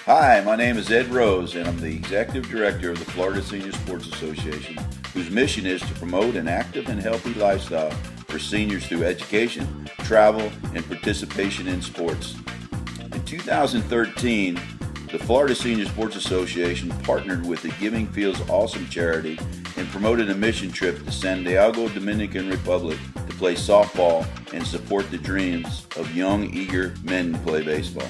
Hi, my name is Ed Rose, and I'm the Executive Director of the Florida Senior Sports Association, whose mission is to promote an active and healthy lifestyle for seniors through education, travel, and participation in sports. In 2013, the Florida Senior Sports Association partnered with the Giving Feels Awesome charity and promoted a mission trip to Santiago, Dominican Republic to play softball and support the dreams of young, eager men to play baseball.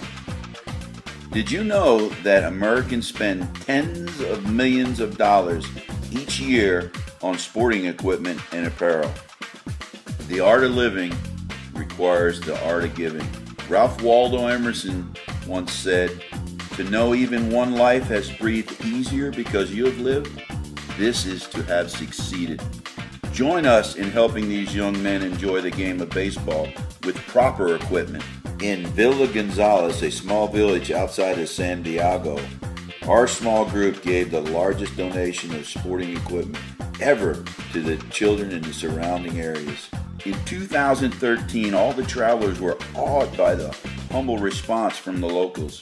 Did you know that Americans spend tens of millions of dollars each year on sporting equipment and apparel? The art of living requires the art of giving. Ralph Waldo Emerson once said, "To know even one life has breathed easier because you have lived, this is to have succeeded." Join us in helping these young men enjoy the game of baseball with proper equipment. In Villa Gonzales, a small village outside of San Diego, our small group gave the largest donation of sporting equipment ever to the children in the surrounding areas. In 2013, all the travelers were awed by the humble response from the locals.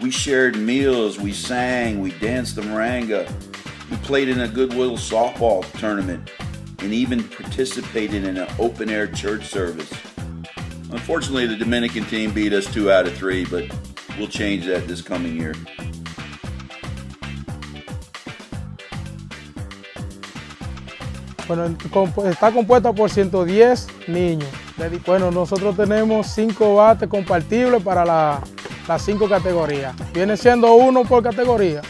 We shared meals, we sang, we danced the maranga, we played in a Goodwill softball tournament, and even participated in an open-air church service. Unfortunately, the Dominican team beat us 2 out of 3, but we'll change that this coming year. Bueno, está compuesta por 110 niños. Bueno, nosotros tenemos 5 bates compartibles para las 5 categorías. Viene siendo 1 por categoría.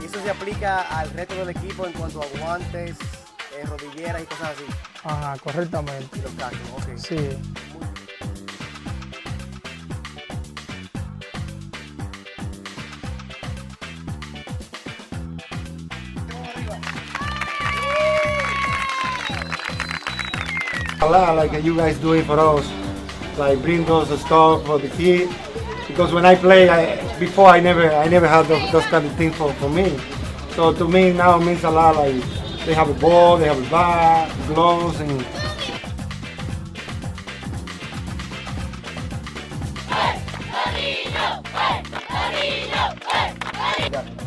¿Y eso se aplica al resto del equipo en cuanto a guantes, rodilleras y cosas así? Ajá, correctamente. Y los cascos, ok. Sí. A lot like you guys do it for us, like bring those stuff for the kid. Because when I play, before I never had those kind of things for me. So to me now it means a lot. Like they have a ball, they have a bat, gloves, and.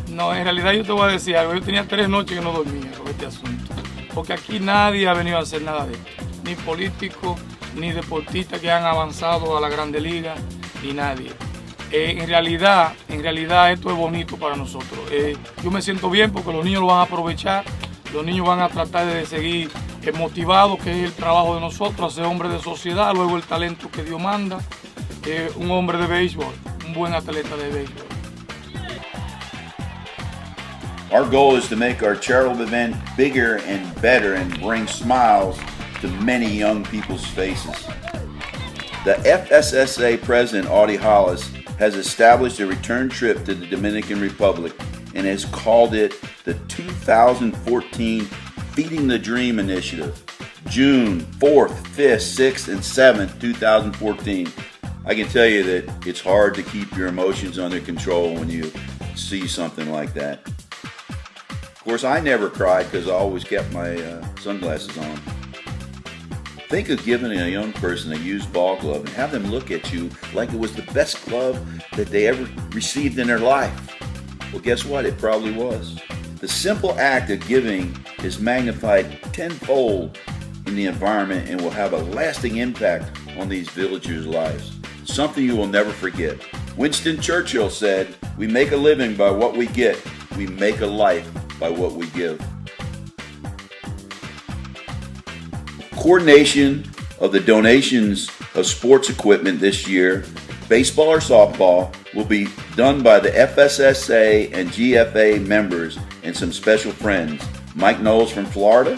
No, en realidad yo te voy a decir algo. Yo tenía 3 noches que no dormía con este asunto. Porque aquí nadie ha venido a hacer nada de esto. Ni políticos, ni deportistas que han avanzado a la Grande Liga, ni nadie. En realidad esto es bonito para nosotros. Yo me siento bien porque los niños lo van a aprovechar. Los niños van a tratar de seguir motivados, que es el trabajo de nosotros, ser hombre de sociedad, luego el talento que Dios manda. Un hombre de béisbol, un buen atleta de béisbol. Our goal is to make our charitable event bigger and better and bring smiles to many young people's faces. The FSSA President, Audie Hollis, has established a return trip to the Dominican Republic and has called it the 2014 Feeding the Dream Initiative, June 4th, 5th, 6th, and 7th, 2014. I can tell you that it's hard to keep your emotions under control when you see something like that. Of course, I never cried because I always kept my sunglasses on. Think of giving a young person a used ball glove and have them look at you like it was the best glove that they ever received in their life. Well, guess what? It probably was. The simple act of giving is magnified tenfold in the environment and will have a lasting impact on these villagers' lives. Something you will never forget. Winston Churchill said, "We make a living by what we get. We make a life by what we give." Coordination of the donations of sports equipment this year, baseball or softball, will be done by the FSSA and GFA members and some special friends. Mike Knowles from Florida,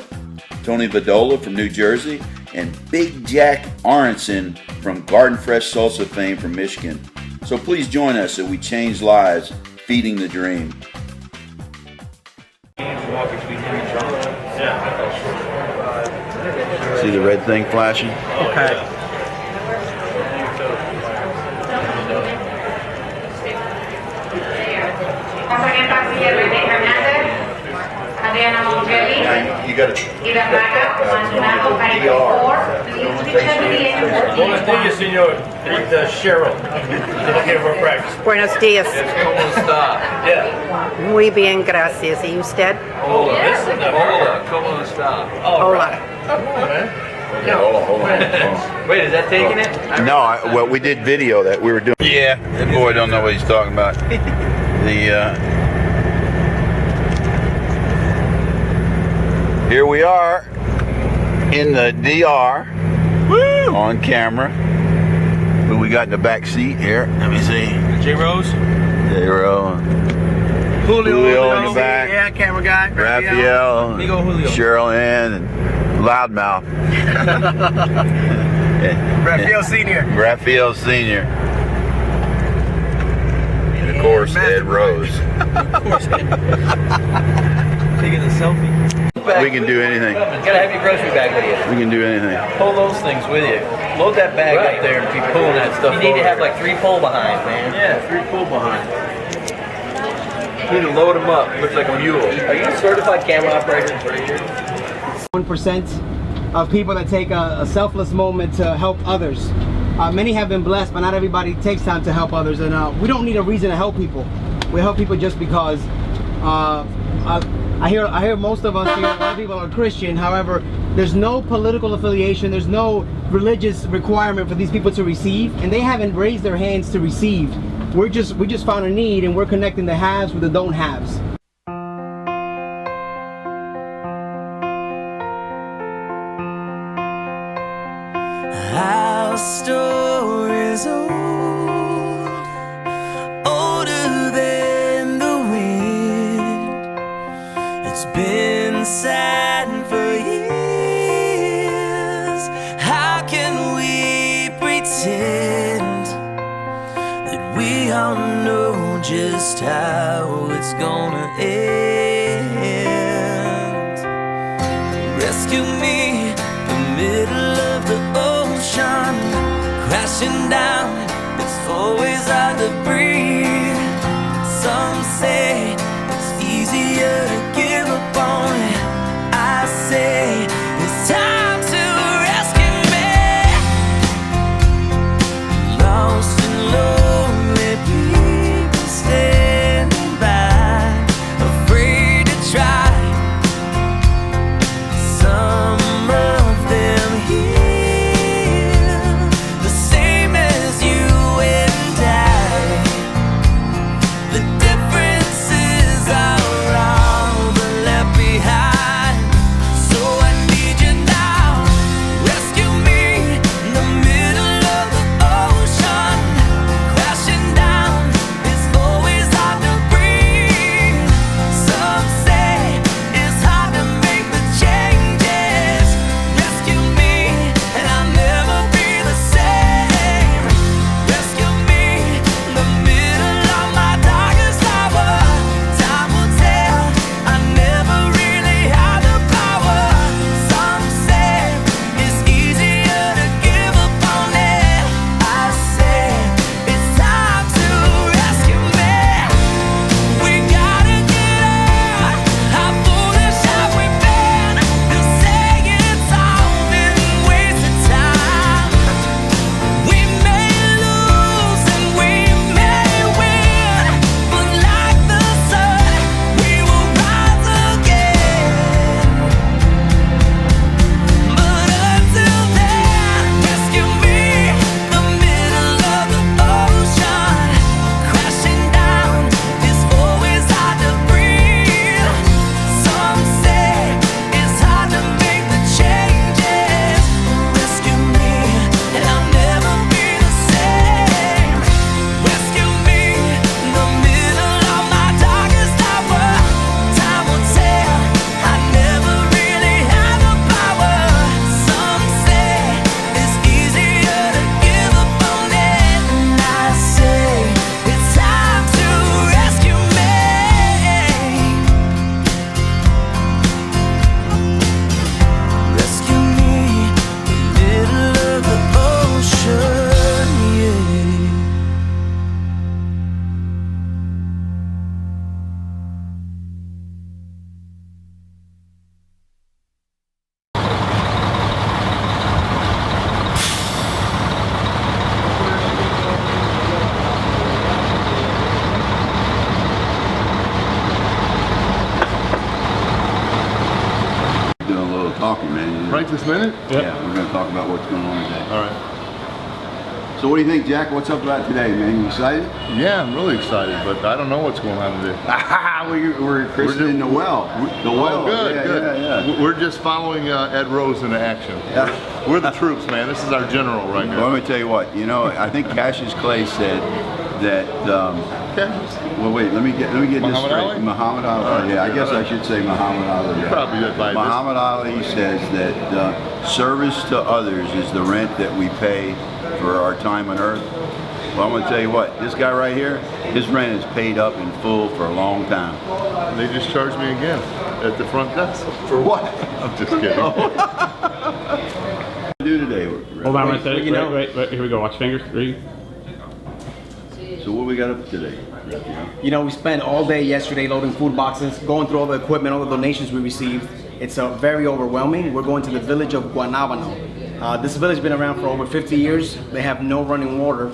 Tony Vadola from New Jersey, and Big Jack Aronson from Garden Fresh Salsa fame from Michigan. So please join us as we change lives, feeding the dream. See the red thing flashing? Okay. Pasang yang taksi Rene Hernandez, ada yang You got to. Buenos dias, señor. It's Cheryl. Okay, we're practicing. Buenos días. ¿Cómo está? Yeah. Muy bien, gracias. ¿Y usted? Hola. Hola. ¿Cómo está? Hola. Hold on. Wait, is that taking it? No, well, we did video that we were doing. Yeah, that boy don't know what he's talking about. Here we are in the DR. Woo! On camera. Who we got in the back seat here? Let me see. J. Rose? J. Rose. Julio in the back. Yeah, camera guy. Raphael. Julio. Cheryl Ann and Loudmouth. Raphael Sr. Raphael Sr. And of course, Ed Rose. Taking a selfie. We can do anything. Gotta have your grocery bag with you. We can do anything. Pull those things with you. Load that bag up there and be pulling that stuff. You need to have like 3 pull behinds, man. Yeah, 3 pull behinds. You need to load them up. Looks like a mule. Are you a certified camera operator? 1% of people that take a selfless moment to help others. Many have been blessed, but not everybody takes time to help others. And we don't need a reason to help people. We help people just because. I hear most of us here, a lot of people are Christian. However, there's no political affiliation, there's no religious requirement for these people to receive, and they haven't raised their hands to receive. We just found a need, and we're connecting the haves with the don't haves. Our story's old, older than the wind. It's been sad for years. How can we pretend that we all know just how it's gonna end? Rescue me, the middle of the ocean, crashing down, it's always hard to breathe. Some say it's easier to give up on it. I say it's time to rescue me. Lost and lonely people standing by, afraid to try. Some of them here, the same as you and I. The difference is our this minute? Yeah, we're going to talk about what's going on today. All right. So what do you think, Jack? What's up about today, man? You excited? Yeah, I'm really excited, but I don't know what's going on today. We're christening the well. The well. Good, yeah, good. Yeah. We're just following Ed Rose into action. Yeah. We're the troops, man. This is our general right Well, now. let me tell you what. I think Cassius Clay said that. Well, wait. Let me get this Muhammad straight. Ali? Muhammad Ali. Yeah, I guess I should say Muhammad Ali. You probably did buy this. Muhammad Ali says that service to others is the rent that we pay for our time on earth. Well, I'm going to tell you what. This guy right here, his rent is paid up in full for a long time. They just charged me again at the front desk. For what? I'm just kidding. What do you do today? Hold on, wait, here we go. Watch fingers. 3. So what we got up today? We spent all day yesterday loading food boxes, going through all the equipment, all the donations we received. It's very overwhelming. We're going to the village of Guanabano. This village has been around for over 50 years. They have no running water,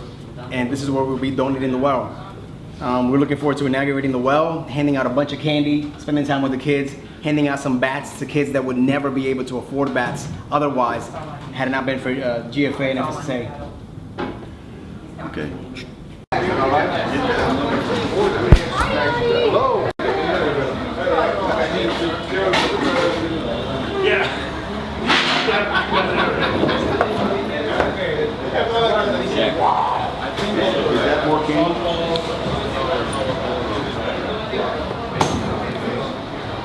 and this is where we'll be donating the well. We're looking forward to inaugurating the well, handing out a bunch of candy, spending time with the kids, handing out some bats to kids that would never be able to afford bats otherwise, had it not been for GFA and FSSA. Okay. Is that more candy?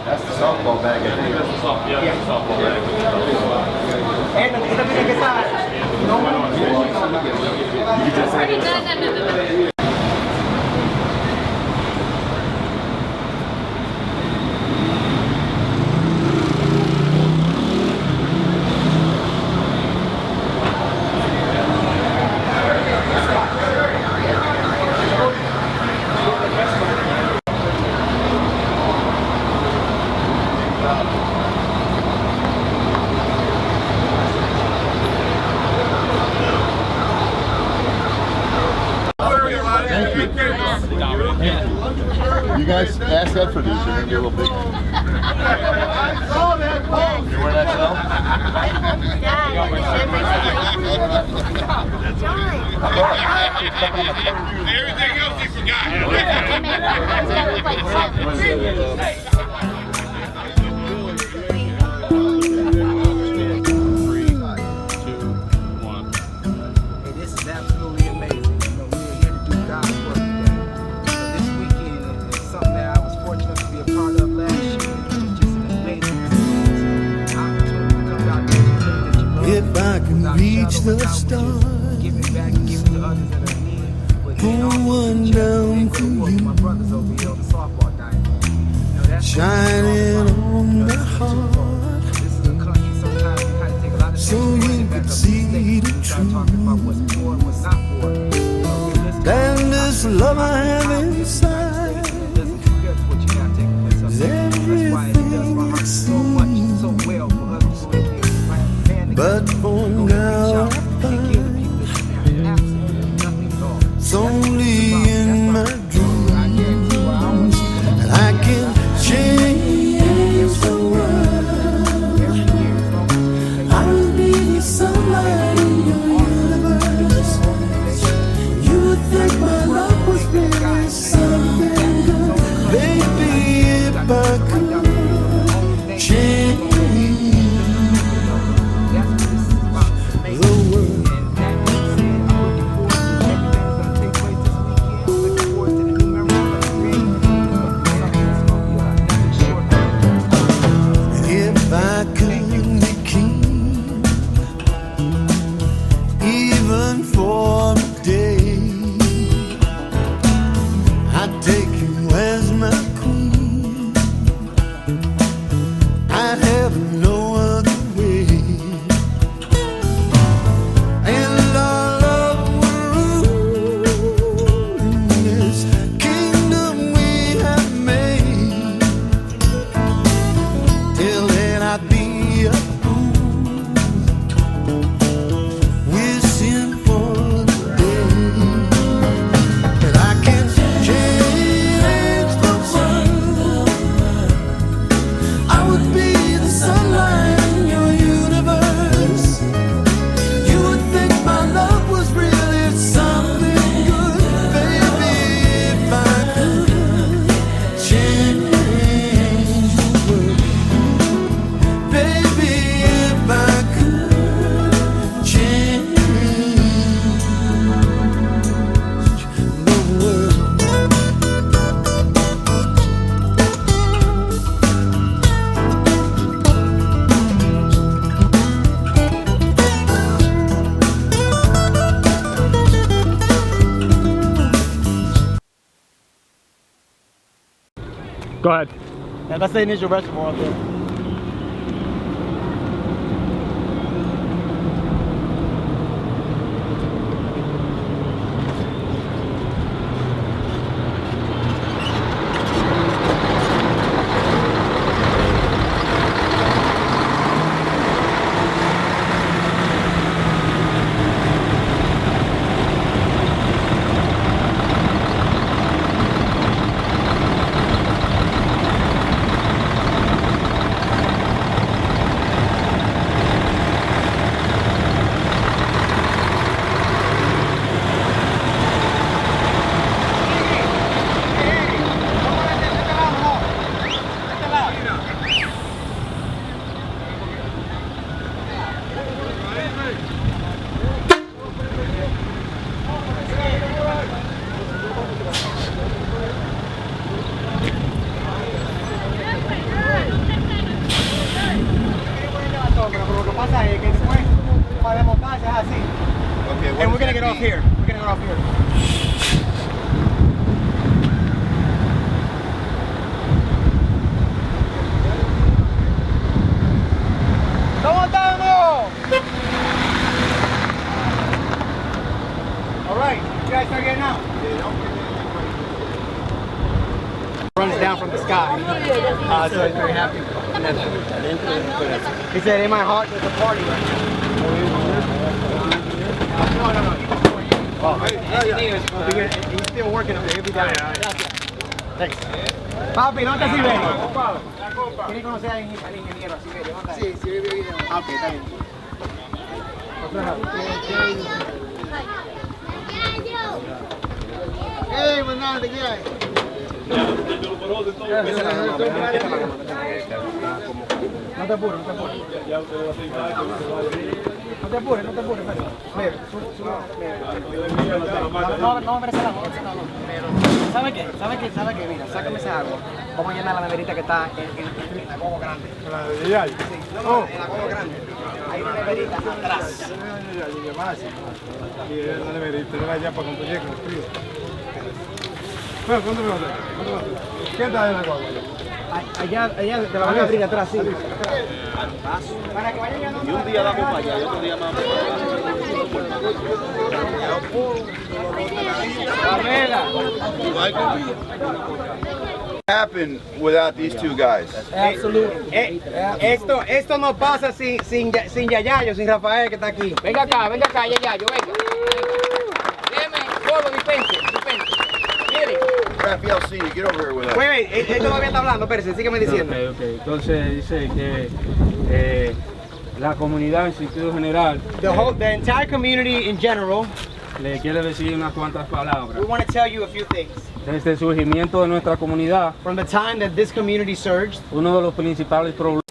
That's the softball bag, I think. That's the softball bag. You guys ask Ed for these. They're going to be a little big. You wear that cell? Everything else he forgot. If I can reach the stars, pull one down for you, shining on my heart, so you could see the truth. And this love I have inside is everything it seems. But for now I find it's only in my dreams that I can change the world. I'll be the sunlight in your universe. You would think my love was really something good. Baby, if I could change Go ahead. Yeah, that's the initial reservoir up there. And we're gonna get off here. We're gonna get off here. ¿Cómo estamos? All right, you guys start getting out. Runs down from the sky, so he's very happy. He said, in my heart, there's a party right now. No. He's still working up there. He'll be down. Thanks. Papi, ¿dónde está Siberio? ¿Quiere conocer al ingeniero Siberio? Sí, Siberio. Ok, está bien. ¡Hey, manado, te quiero! No te apures, no te apures. No te apures, no te apures. Mira, no me merece la no. ¿Sabe qué? ¿Sabe qué? Mira, sácame esa agua. Vamos a llenar la neverita que está en la gogo grande. ¿La de Yay? Sí, no, en la gogo grande. Hay una neverita atrás. Y la neverita era allá para cuando llegue el frío. ¿Cuánto me va a hacer? ¿Qué está en la gogo? Allá te la van a abrir atrás, sí. Para que vayan llegando. Y un día vamos para allá y otro día más What happened without these two guys? Absolutely. Esto no pasa sin Yayayo, sin Rafael que está aquí. Venga acá, Yayayo, venga. Déjeme, solo dispense. Rafael Senior, get over here with us. Wait, él todavía está hablando, espérese, sígueme diciendo. Ok. Entonces dice que la comunidad en sentido general, The entire community in general, le quiere decir unas cuantas palabras. we want to tell you a few things. Desde el surgimiento de nuestra comunidad, From the time that this community surged, uno de los principales problemas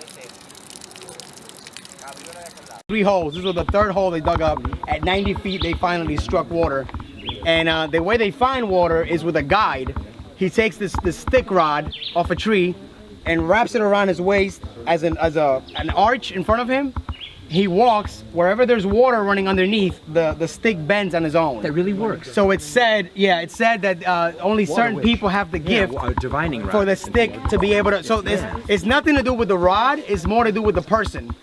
3 holes. This was the 3rd hole they dug up. At 90 feet, they finally struck water. And the way they find water is with a guide. He takes this stick rod off a tree and wraps it around his waist as an arch in front of him. He walks wherever there's water running underneath. The stick bends on his own. That really works. So it said that only certain people have the gift divining rod. for the stick to be able to. So it's nothing to do with the rod. It's more to do with the person.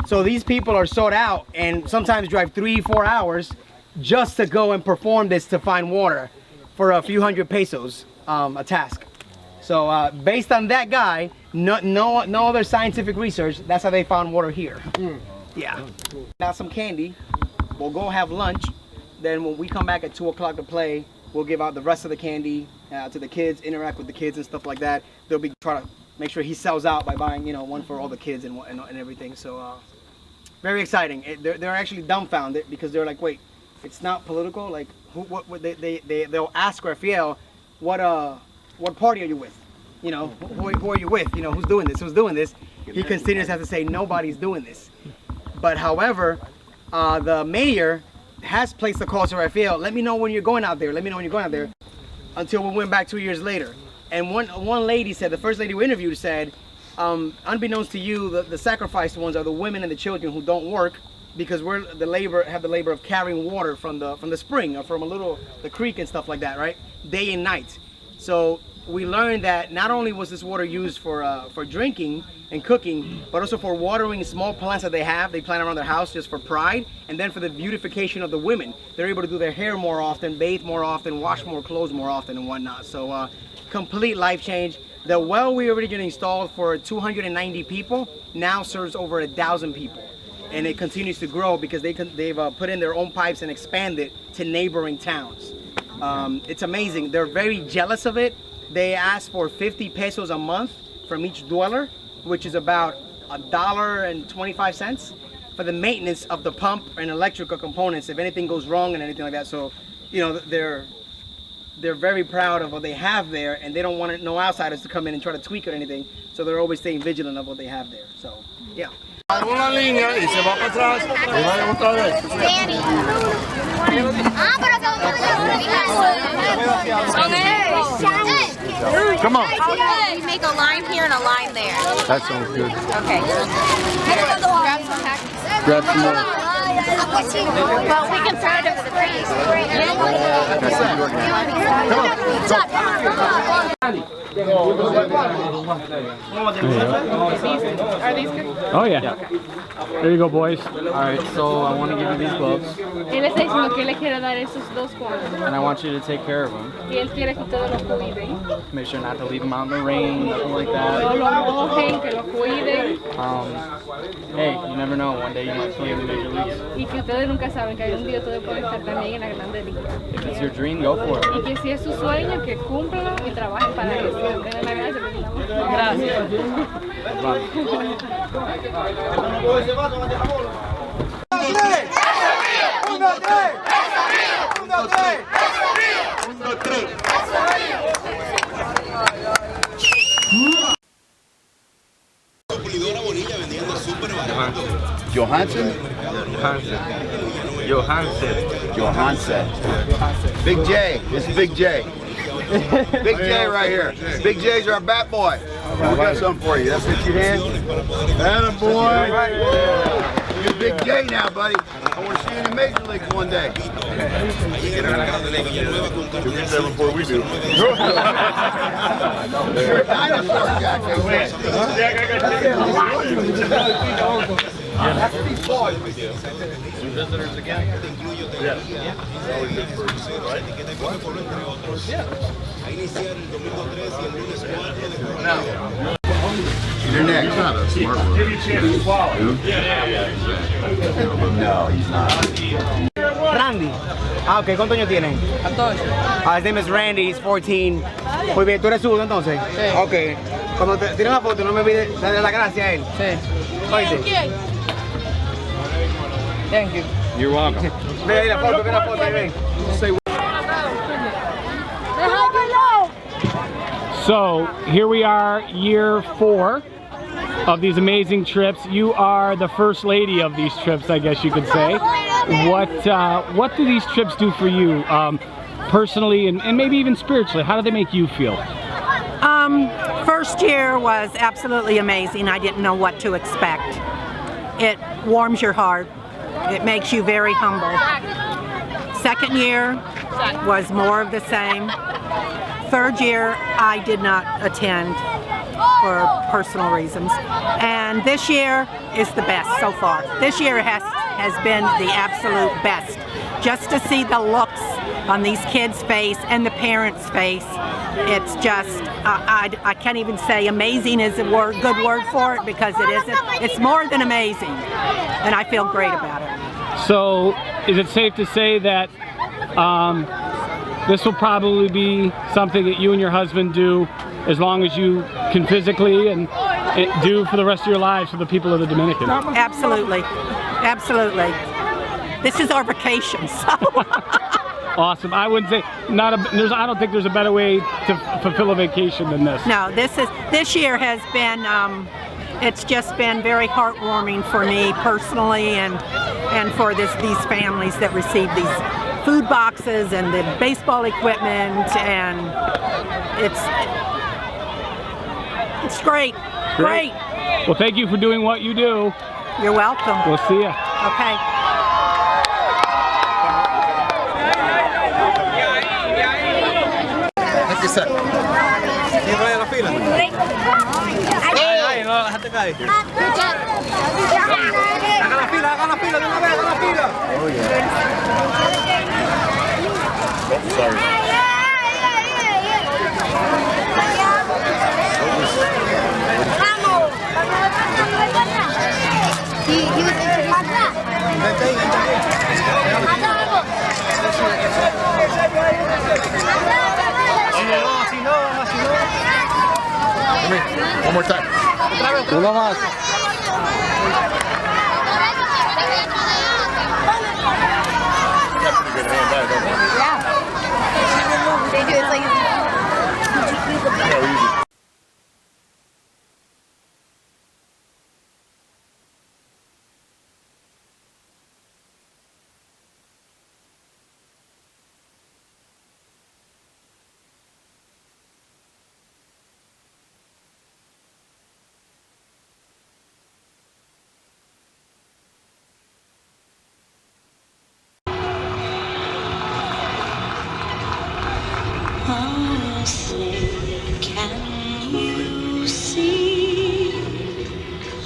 So these people are sought out and sometimes drive 3-4 hours just to go and perform this to find water for a few hundred pesos a task. So based on that guy, no other scientific research, that's how they found water here. Yeah. Now some candy, we'll go have lunch, then when we come back at 2 o'clock to play, we'll give out the rest of the candy to the kids, interact with the kids and stuff like that. They'll be trying to make sure he sells out by buying, one for all the kids and everything. So very exciting. They're actually dumbfounded because they're like, wait, it's not political. Like, they'll ask Rafael, what party are you with? Who are you with? Who's doing this? Who's doing this? He continues to have to say nobody's doing this. But however, the mayor has placed a call to Rafael. Let me know when you're going out there. Let me know when you're going out there. Until we went back 2 years later, and one lady said, the first lady we interviewed said, unbeknownst to you, the sacrificed ones are the women and the children who don't work, because have the labor of carrying water from the spring or from the creek and stuff like that, right? Day and night. So we learned that not only was this water used for drinking and cooking, but also for watering small plants that they plant around their house just for pride, and then for the beautification of the women. They're able to do their hair more often, bathe more often, wash more clothes more often and whatnot. So complete life change. The well we originally installed for 290 people now serves over 1,000 people. And it continues to grow because they've put in their own pipes and expanded to neighboring towns. It's amazing. They're very jealous of it. They ask for 50 pesos a month from each dweller, which is about $1.25 for the maintenance of the pump and electrical components if anything goes wrong and anything like that. So, you know, they're very proud of what they have there, and they don't want no outsiders to come in and try to tweak or anything. So they're always staying vigilant of what they have there. So, yeah. Una línea y se va para atrás y va otra vez. Come on. You make a line here and a line there. That sounds good. Okay. Grab some more. Well, we can throw it over the trees. Are these good? Oh yeah. There you go, boys. Alright, so I want to give you these gloves. Él está diciendo que le quiere dar esos dos guantes. And I want you to take care of them. Y él quiere que ustedes los cuiden. Make sure not to leave them out in the rain, nothing like that. No los mojen, que los cuiden. Hey, you never know, one day you might play in the major leagues. Y que ustedes nunca saben que algún día ustedes pueden estar también en la Grande Liga. If it's your dream, go for it. Y que si es su sueño, que cumplan y trabajen para eso. Denle la gracia, gracias. Johansson? Johansson. Big J. This is Big J. Big J right here. Big J's our bat boy. We got something for you. That's what you hand. Atta boy. You're Big J now, buddy. I want to see you in the major leagues one day. You'll get there before we do. You're a dinosaur, Jack. That's these boys. Some visitors again? Yes. It's always good for us, right? Yeah. You're next. He's not a smart one. Give you a chance to swallow. No, he's not. Randy. Ah, ok. ¿Cuántos años tienen? 14. His name is Randy, he's 14. Muy bien, ¿tú eres zurdo entonces? Sí. Ok. Cuando te tiren la foto, no me olvides darle las gracias a él. Sí. Oíste. Thank you. You're welcome. Ve ahí la foto, ahí ven. So here we are, year 4 of these amazing trips. You are the first lady of these trips, I guess you could say. What do these trips do for you personally and maybe even spiritually? How do they make you feel? First year was absolutely amazing. I didn't know what to expect. It warms your heart. It makes you very humble. Second year was more of the same. Third year, I did not attend for personal reasons. And this year is the best so far. This year has been the absolute best. Just to see the looks on these kids' face and the parents' face, it's just, I can't even say amazing is a good word for it because it isn't. It's more than amazing, and I feel great about it. So is it safe to say that this will probably be something that you and your husband do as long as you can physically and do for the rest of your lives for the people of the Dominican? Absolutely, absolutely. This is our vacation, so. Awesome. I wouldn't say I don't think there's a better way to fulfill a vacation than this. No, this year has been it's just been very heartwarming for me personally and for these families that receive these food boxes and the baseball equipment, and it's great. Great. Well, thank you for doing what you do. You're welcome. We'll see you. Okay. Thank you, sir. ahí. Hagan la fila, de una vez, hagan la fila. Oh, yeah. Oh, sorry. One more time. Uno más. Got pretty good hand-eye, don't they? Yeah. They do. It's like. Yeah, easy. Can you see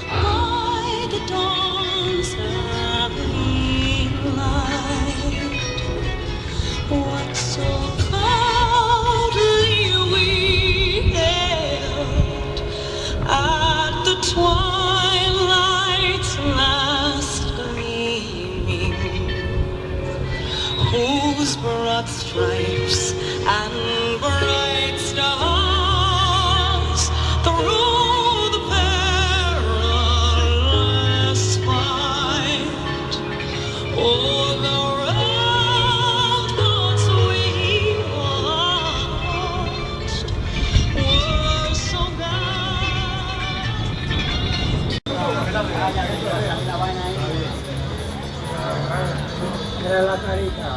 by the dawn's early light what so proudly we hailed at the twilight's last gleaming, whose broad stripes and bright stars through the perilous fight o'er the ramparts we watched were so Mira la carita.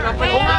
La pelota.